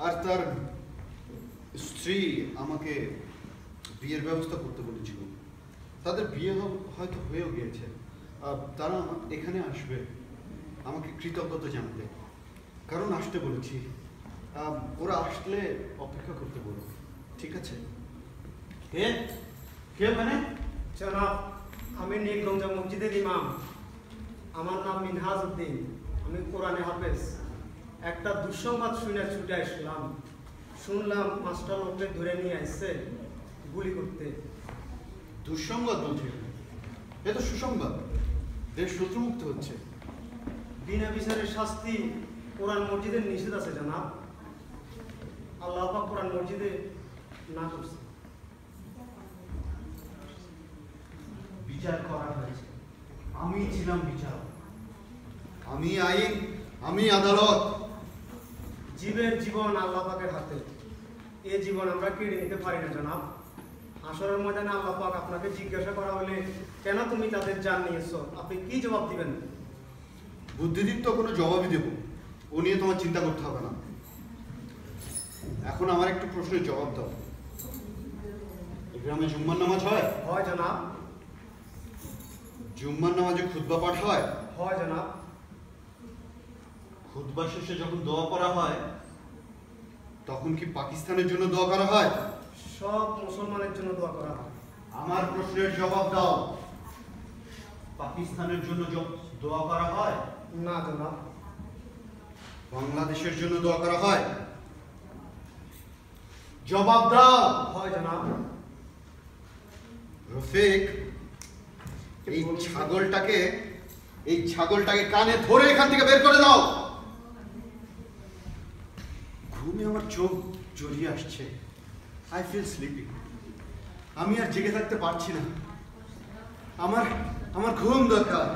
আর তার স্ত্রী আমাকে বিয়ের ব্যবস্থা করতে বলেছিল। তাদের বিয়ে হয়তো হয়েও গিয়েছে। তারা এখানে আসবে আমাকে কৃতজ্ঞতা জানাতে, কারণ আসতে বলেছি। ওরা আসলে অপেক্ষা করতে বলো, ঠিক আছে? কে মানে? জনাব, আমি নীলগঞ্জ মসজিদের ইমাম। আমার নাম মিনহাজ উদ্দিন, আমি কোরআনে হাফেজ। একটা দুঃসংবাদ শুনে ছুটে আসলাম। শুনলাম মাস্টার লোককে ধরে নিয়ে আসছে গুলি করতে। দুঃসংবাদ বলছে? এ তো সুসংবাদ, দেশ শত্রুমুক্ত হচ্ছে। বিনা বিচারের শাস্তি কোরআন মসজিদে নিষেধ আছে জনাব। আল্লাহ পাক কোরআন মসজিদে না করছে। বিচার করা হয়েছে, আমি ছিলাম বিচারক, আমি আইন, আমি আদালত। জীবের জীবন আল্লাহ পাকের হাতে। এই জীবন আমরা কেড়ে নিতে পারি না জনাব। আসরের ময়দানে আল্লাহ পাক আপনাকে জিজ্ঞাসা করা হলে কেন তুমি তাদের জান নিয়েছো, আপনি কি জবাব দিবেন? বুদ্ধিদীপ্ত কোনো জবাবই দেব, ও নিয়ে তোমার চিন্তা করতে হবে না। এখন আমার একটু প্রশ্নের জবাব দাও। এই গ্রামে জুম্মার নামাজ হয়? হয় জনাব। জুম্মার নামাজে খুতবা পাঠ হয়? হয় জনাব। খুতবা শেষে যখন দোয়া করা হয় তখন কি পাকিস্তানের জন্য দোয়া করা হয়? সব মুসলমানের জন্য দোয়া করা হয়। আমার প্রশ্নের জবাব দাও। পাকিস্তানের জন্য দোয়া করা হয়? না জনাব। বাংলাদেশের জন্য দোয়া করা হয়? জবাব দাও। হয় জনাব। রফিক, এই ছাগলটাকে কানে ধরে এখান থেকে বের করে দাও। ঘুমে আমার চোখ জড়িয়ে আসছে। I feel sleepy. আমি আর জেগে থাকতে পারছি না। আমার ঘুম দরকার।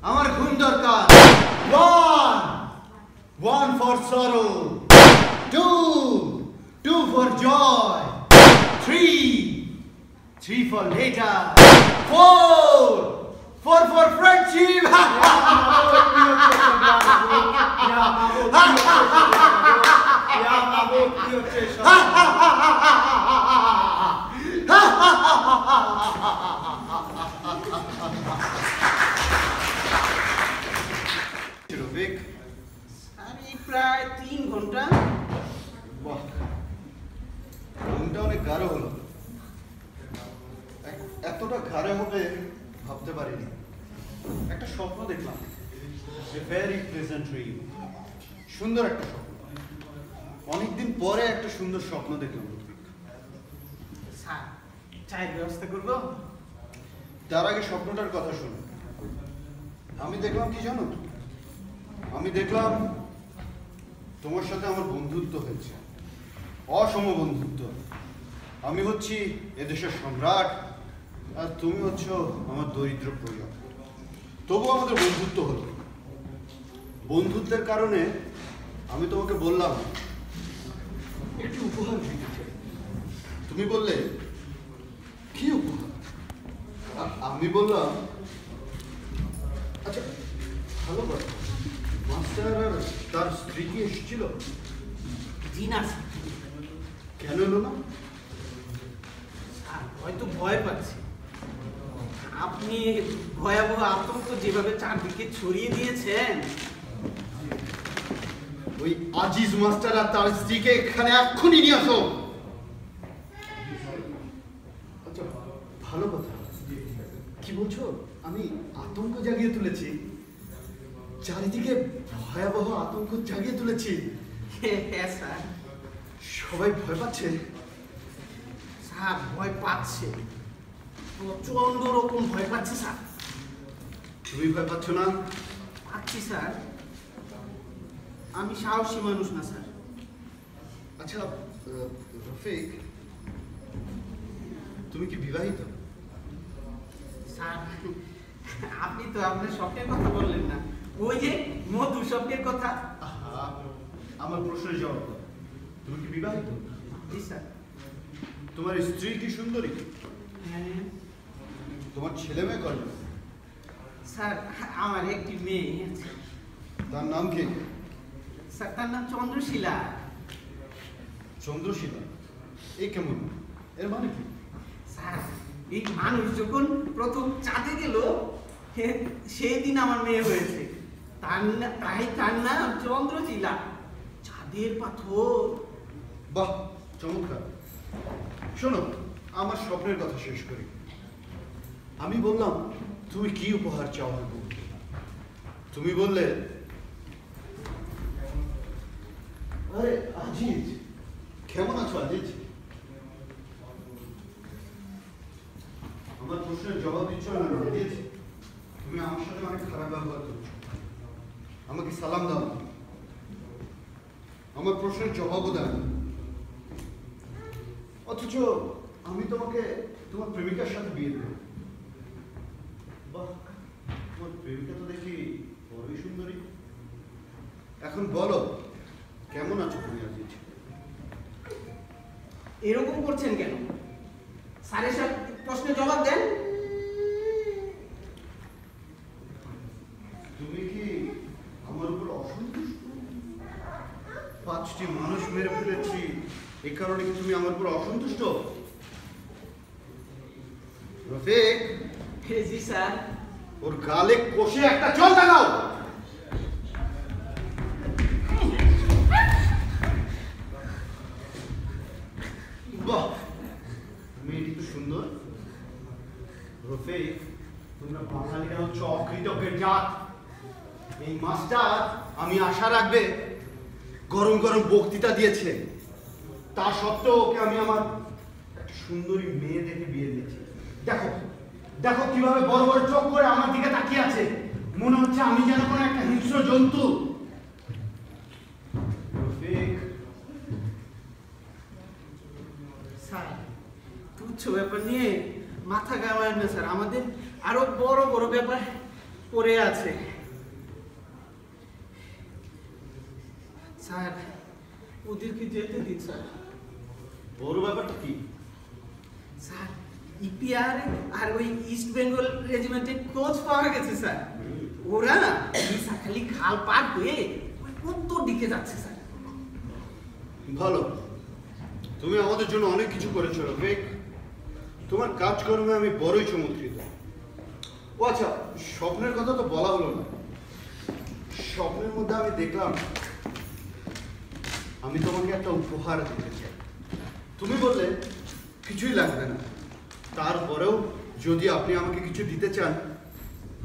আমার ঘুম দরকার। One for sorrow, two for joy, three for later, four for friendship. প্রায় 3 ঘন্টা। বাহ, ঘুমটা অনেক গাঢ় হলো। এতটা গাঢ় হবে ভাবতে পারিনি। একটা স্বপ্ন দেখলাম, ভেরি প্লেজেন্ট ড্রিম। সুন্দর একটা স্বপ্ন। অনেকদিন পরে একটা সুন্দর স্বপ্ন দেখলাম। স্যার, চায়ের ব্যবস্থা করব? তার আগে স্বপ্নটার কথা শুনো। আমি দেখলাম কি জানো? আমি দেখলাম তোমার সাথে আমার বন্ধুত্ব হয়েছে, অসম বন্ধুত্ব। আমি হচ্ছি এদেশের সম্রাট আর তুমি হচ্ছ আমার দরিদ্র প্রজা। তবু আমাদের বন্ধুত্ব হলো। বন্ধুত্বের কারণে আমি তোমাকে বললাম একটি উপহার দিতে চাই। তুমি বললে কি উপহার? আমি বললাম আচ্ছা ভালো কথা, মাস্টার আর তার স্ত্রী কি এসেছিল? জি না। কেন এলো না? হয়তো ভয় পাচ্ছে। আপনি ভয়াবহ আতঙ্ক যেভাবে চারদিকে ছড়িয়ে দিয়েছেন। ওই আজিজ মাস্টার আর তার স্ত্রীকে এখানে এক্ষুনি নিয়ে আসো। আচ্ছা ভালো কথা। কি বলছো? আমি আতঙ্ক জাগিয়ে তুলেছি? চারিদিকে ভয়াবহ আতঙ্ক জাগিয়ে তুলেছি? হ্যাঁ স্যার। সবাই ভয় পাচ্ছে? স্যার ভয় পাচ্ছে, প্রচন্ড রকম ভয় পাচ্ছে স্যার। তুমি ভয় পাচ্ছ না? পাচ্ছি স্যার। আমি সাহসী মানুষ না স্যার। আচ্ছা রফিক, তুমি কি বিবাহিত? স্যার আপনি তো আপনার স্বপ্নের কথা বললেন না, ওই যে মধু স্বপ্নের কথা। আমার প্রশ্নের জবাব দাও। তুমি কি বিবাহিত? জি স্যার। তোমার স্ত্রী কি সুন্দরী? হ্যাঁ। তোমার ছেলে মেয়ে কয়জন? স্যার আমার একটি মেয়ে আছে। তার নাম কি? স্যার তার নাম চন্দ্রশীলা। চন্দ্রশীলা? এই কেমন? এর মানে কি? স্যার এই মানুষ যখন প্রথম চাঁদে গেল সেই দিন আমার মেয়ে হয়েছে। তার নাম চন্দ্রশীলা, চাঁদের পাথর। বাহ, চমৎকার। শোনো, আমার স্বপ্নের কথা শেষ করি। আমি বললাম তুমি কি উপহার চাও? তুমি বললে আরে আজিজ, কেমন আছো আজিজ? আমার প্রশ্নের জবাব দিচ্ছ না? দিয়েছি। তুমি আমার সাথে অনেক খারাপ ব্যবহার করছো। আমাকে সালাম দাও, আমার প্রশ্নের জবাবও দেন। অথচ আমি তোমাকে তোমার প্রেমিকার সাথে বিয়ে দেব। বাহ, তোমার প্রেমিকা তো দেখি বড়ই সুন্দরী। এখন বলো কেমন আছো তুমি আজিজ? এরকম করছেন কেন? স্যারের সাথে প্রশ্নের জবাব দেন। তুমি কি আমার উপর অসন্তুষ্ট? 5টি মানুষ মেরে ফেলেছি, এই কারণে কি তুমি আমার উপর অসন্তুষ্ট? রফিক। জি স্যার। ওর গালে কষে একটা চল দাও। বাহ, মেয়েটি তো সুন্দর। রফিক, তোমরা বাঙালিরা হচ্ছে অকৃতজ্ঞের জাত। এই মাস্টার আমি আশা রাখবে গরম গরম বক্তৃতা দিয়েছে, তা সত্ত্বেও ওকে আমি আমার একটা সুন্দরী মেয়ে দেখে বিয়ে দিয়েছি। দেখো দেখো কিভাবে বড় বড় চোখ করে আমার দিকে তাকিয়ে আছে, মনে হচ্ছে আমি যেন কোনো একটা হিংস্র জন্তু। রফিক, স্যার তুচ্ছ ব্যাপার নিয়ে মাথা ঘামায় না স্যার, আমাদের আরো বড় বড় ব্যাপার পড়ে আছে। স্যার ওদেরকে যেতে দিন স্যার। বড় ব্যাপারটা কি? স্যার ইপিআর আর ওই ইস্ট বেঙ্গল রেজিমেন্টের কোচ পাওয়া গেছে স্যার। ওরা খালি খাল পার হয়ে ওই উত্তর দিকে যাচ্ছে স্যার। ভালো, তুমি আমাদের জন্য অনেক কিছু করেছো রফিক, তোমার কাজকর্মে আমি বড়ই চমৎকৃত। ও আচ্ছা, স্বপ্নের কথা তো বলা হলো না। স্বপ্নের মধ্যে আমি দেখলাম আমি তোমাকে একটা উপহার দিতে চাই। তুমি বললে কিছুই লাগবে না, তারপরেও যদি আপনি আমাকে কিছু দিতে চান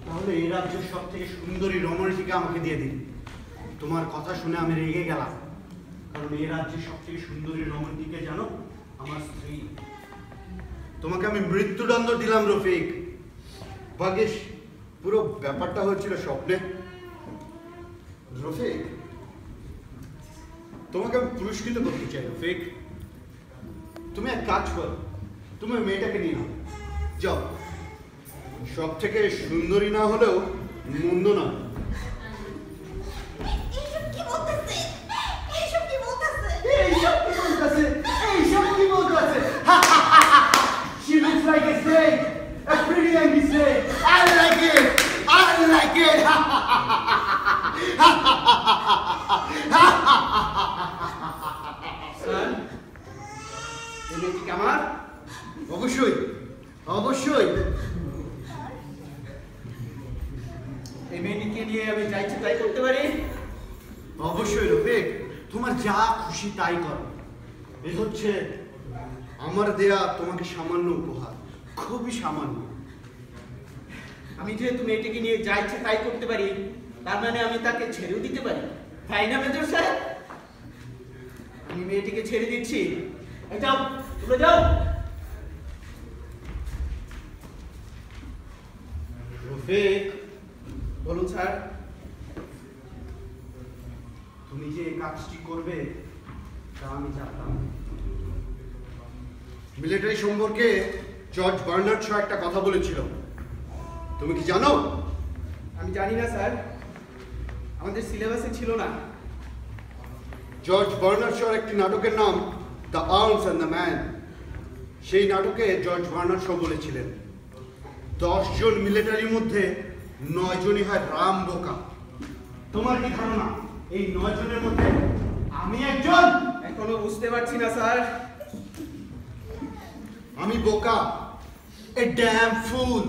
তাহলে এই রাজ্যের সব থেকে সুন্দরী রমণীটিকে আমাকে দিয়ে দিন। তোমার কথা শুনে আমি রেগে গেলাম, কারণ এই রাজ্যের সব থেকে সুন্দরী রমণীটিকে জানো, আমার স্ত্রী। তোমাকে আমি মৃত্যুদণ্ড দিলাম রফিক। ভাগ্যিস পুরো ব্যাপারটা হচ্ছিল স্বপ্নে। রফিক, তোমাকে আমি পুরস্কৃত করতে চাই রফিক। তুমি এক কাজ করো, তুমি মেয়েটাকে নিয়ে নাও, যাও। সব থেকে সুন্দরী না হলেও মন্দ না। এইসব কি বলতেছে? এইসব কি বলতেছে? এইসব কি বলতেছে? এইসব কি বলতেছে? She looks like a snake, a pretty angry snake. I like it. I like it. Sir এই মেয়েটি আমার? অবশ্যই অবশ্যই। এই মেয়েটিকে নিয়ে আমি যা ইচ্ছে তাই করতে পারি? অবশ্যই রফিক, তোমার যা খুশি তাই করো। এই হচ্ছে আমার দেয়া তোমাকে সামান্য উপহার, খুবই সামান্য। আমি যেহেতু মেয়েটিকে নিয়ে যা ইচ্ছে তাই করতে পারি, তার মানে আমি তাকে ছেড়েও দিতে পারি, তাই না মেজর সাহেব? আমি মেয়েটিকে ছেড়ে দিচ্ছি। যাও, তোমরা যাও। রফিক, বলুন স্যার। তুমি যে এই কাজটি করবে তা আমি জানতাম। মিলিটারি সম্পর্কে জর্জ বার্নার্ড শো একটা কথা বলেছিল, তুমি কি জানো? আমি জানি না স্যার, আমাদের সিলেবাসে ছিল না। জর্জ বার্নার্ড শোর একটি নাটকের নাম the arms and the man. সেই নাটকে জর্জ বার্নার্ড শো বলেছিলেন 10 জন মিলিটারির মধ্যে 9 জনই হয় রাম বোকা। তোমার কি ধারণা এই 9 জনের মধ্যে আমি একজন? এখনো বুঝতে পারছি না স্যার। আমি বোকা, এ ড্যাম ফুল।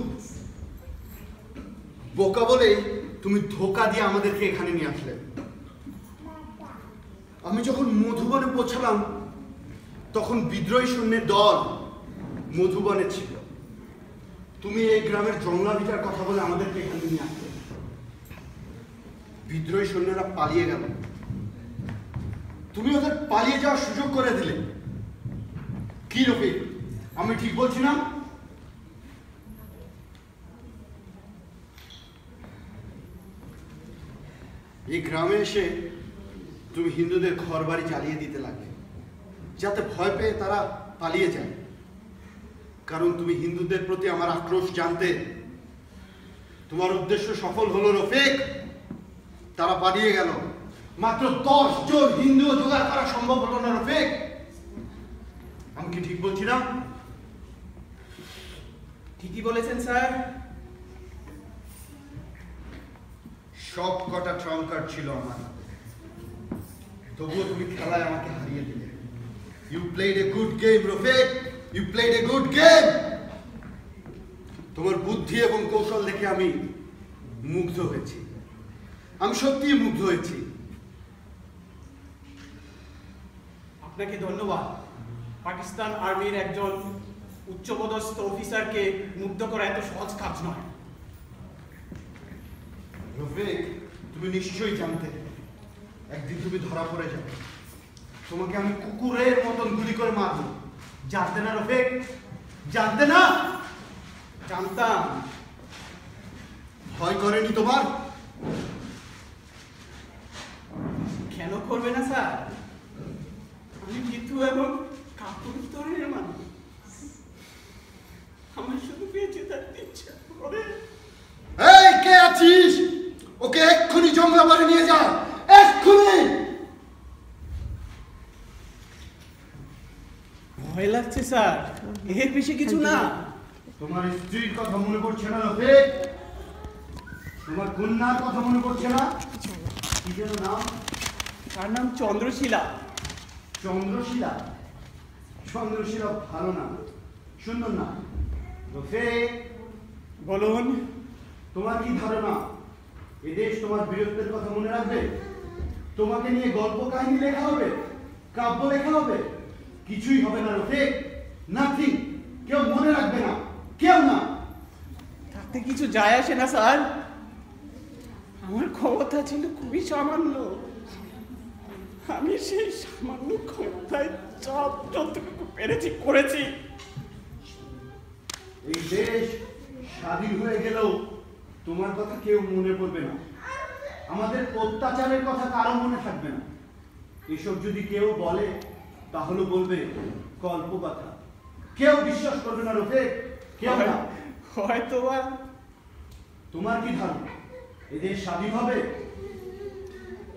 বোকা বলে তুমি ধোকা দিয়ে আমাদেরকে এখানে নিয়ে আসলে। আমি যখন মধুবনে পৌঁছালাম তখন বিদ্রোহী সৈন্যের দল মধুবনে ছিল। তুমি এই গ্রামের জংলা ভিটার কথা বলে আমাদেরকে এখানে নিয়ে আসলে। বিদ্রোহী সৈন্যরা পালিয়ে গেল, তুমি ওদের পালিয়ে যাওয়ার সুযোগ করে দিলে। কি রফিক, আমি ঠিক বলছি না? এই গ্রামে এসে তুমি হিন্দুদের ঘর বাড়ি জ্বালিয়ে দিতে লাগলে, যাতে ভয় পেয়ে তারা পালিয়ে যায়। কারণ তুমি হিন্দুদের প্রতি আমার আক্রোশ জানতে। তোমার উদ্দেশ্য সফল হলো রফিক, তারা পালিয়ে গেল। মাত্র 10 জন হিন্দু জোগাড় করা সম্ভব হলো না রফিক। আমি কি ঠিক বলছি না? ঠিকই বলেছেন স্যার। সব কটা ট্রাম্প কার্ড ছিল আমার, তবুও তুমি খেলায় আমাকে হারিয়ে দিলে। You played a good game Rafiq, you played a good game. তোমার বুদ্ধি এবং কৌশল দেখে আমি মুগ্ধ হয়েছি, আমি সত্যিই মুগ্ধ হয়েছি। আপনাকে ধন্যবাদ। পাকিস্তান আর্মির একজন উচ্চপদস্থ অফিসারকে মুগ্ধ করা এত সহজ কাজ নয়। রফিক, তুমি নিশ্চয়ই জানতে একদিন তুমি ধরা পড়ে যাবে। তোমাকে আমি কুকুরের মতন গুলি করে মারব। জানতে না রফিক? জানতে না? জানতাম। ভয় করেনি তোমার? কেন করবে না স্যার? আমি ভীতু এবং কাপুরুষের মানুষ। আমার শুধু বেঁচে থাকতে ইচ্ছা করে। এই কে আছিস? ওকে এক্ষুনি জংলা বাড়ি নিয়ে যা, এক্ষুনি। ভয় লাগছে স্যার, এর বেশি কিছু না। তোমার স্ত্রীর কথা মনে পড়ছে না রফিক? তোমার কন্যার কথা মনে পড়ছে না? কি যেন নাম? তার নাম চন্দ্রশীলা। চন্দ্রশীলা? চন্দ্রশীলা ভালো না, সুন্দর না। রফিক, বলুন। তোমার কি ধারণা এদেশ তোমার বীরত্বের কথা মনে রাখবে? তোমাকে নিয়ে গল্প কাহিনী লেখা হবে, কাব্য লেখা হবে? কিছুই হবে না রফিক, নাথিং। কেউ মনে রাখবে না, কেউ না। তাতে কিছু যায় আসে না স্যার। আমার ক্ষমতা ছিল খুবই সামান্য। আমি সেই সামান্য ক্ষমতায় যতটুকু পেরেছি করেছি। এই দেশ স্বাধীন হয়ে গেলেও তোমার কথা কেউ মনে পড়বে না। আমাদের অত্যাচারের কথা কারো মনে থাকবে না। এসব যদি কেউ বলে তাহলে বলবে কল্পকথা। কেউ বিশ্বাস করবে না রফিক, কেউ না। হয়তো তোমার কি ধারণা এদেশ স্বাধীন হবে?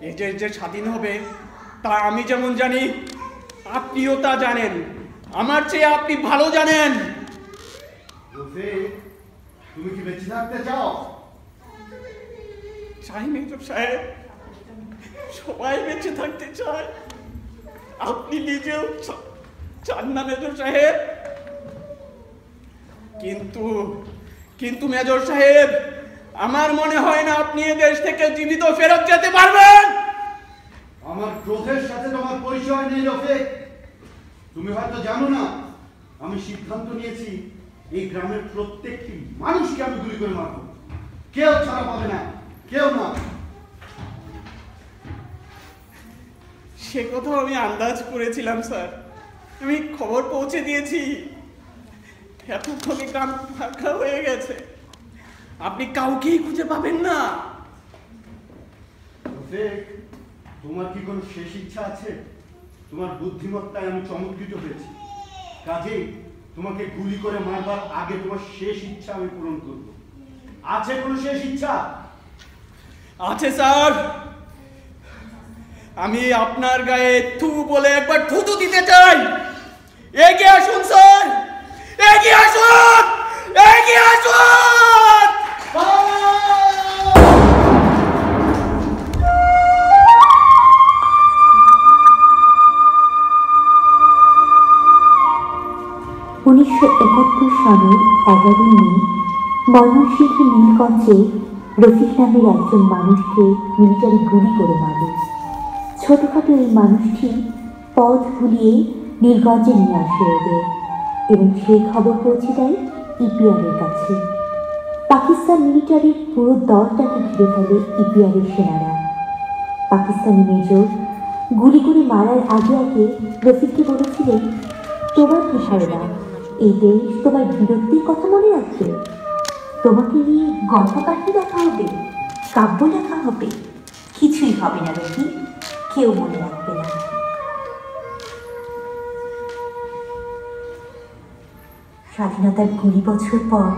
এই যে স্বাধীন হবে তা আমি যেমন জানি, আপনিও তা জানেন। আমার চেয়ে আপনি ভালো জানেন। রফিক, তুমি কি বেঁচে থাকতে চাও? চাই মেজর সাহেব, সবাই বেঁচে থাকতে চায়। আপনি নিজেও চান না মেজর সাহেব? কিন্তু মেজর সাহেব, আমার মনে হয় না আপনি এ দেশ থেকে জীবিত ফেরত যেতে পারবেন। আমার ক্রোধের সাথে তোমার পরিচয় নেই রফিক। তুমি হয়তো জানো না, আমি সিদ্ধান্ত নিয়েছি এই গ্রামের প্রত্যেকটি মানুষকে আমি গুলি করে মারব। কেউ ছাড়া পাবে না, কেউ না। সে কথা আমি আন্দাজ করেছিলাম স্যার। আমি খবর পৌঁছে দিয়েছি। এতক্ষণে গ্রাম ফাঁকা হয়ে গেছে, আপনি কাউকেই খুঁজে পাবেন না। রফিক, তোমার কি কোনো শেষ ইচ্ছা আছে? তোমার বুদ্ধিমত্তায় আমি চমৎকৃত হয়েছি। কাজেই তোমাকে গুলি করে মারবার আগে তোমার শেষ ইচ্ছা আমি পূরণ করব। আছে কোনো শেষ ইচ্ছা? আছে স্যার। আমি আপনার গায়ে থু বলে একবার থুতু দিতে চাই। এগিয়ে আসুন স্যার, এগিয়ে আসুন, এগিয়ে আসুন। 1971 সালের 11 মে ময়মনসিংহের নীলগঞ্জে রফিক নামের একজন মানুষকে মিলিটারি গুলি করে মারে। ছোটখাটো এই মানুষটি পথ ভুলিয়ে নীলগঞ্জে নিয়ে আসে ওদের, এবং সেই খবর পৌঁছে দেয় ইপিআরের কাছে। পাকিস্তান মিলিটারির পুরো দলটাকে ঘিরে ফেলে ইপিআরের সেনারা। পাকিস্তানি মেজর গুলি করে মারার আগে আগে রফিককে বলেছিলেন, তোমার কি ধারণা এই দেশ তোমার বীরত্বের কথা মনে রাখবে? তোমাকে নিয়ে গল্প কাহিনী লেখা হবে, কাব্য লেখা হবে? কিছুই হবে না রফিক, কেউ মনে রাখবে না। স্বাধীনতার 20 বছর পর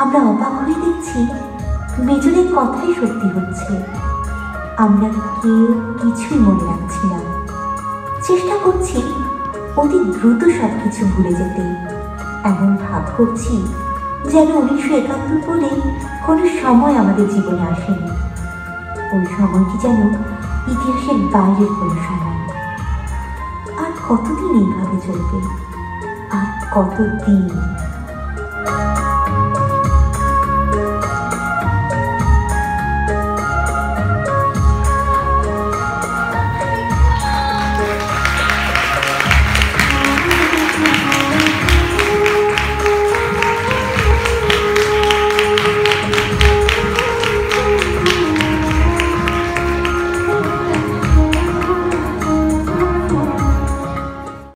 আমরা অবাক হয়ে দেখছি মেজরের কথাই সত্যি হচ্ছে। আমরা কেউ কিছুই মনে রাখছি না, চেষ্টা করছি অতি দ্রুত সবকিছু ভুলে যেতে। এমন ভাব করছি যেন 1971 বলে কোনো সময় আমাদের জীবনে আসেনি। ওই সময়টি যেন ইতিহাসের বাইরের কোনো সময়। আর কতদিন এইভাবে চলবে? আর কতদিন?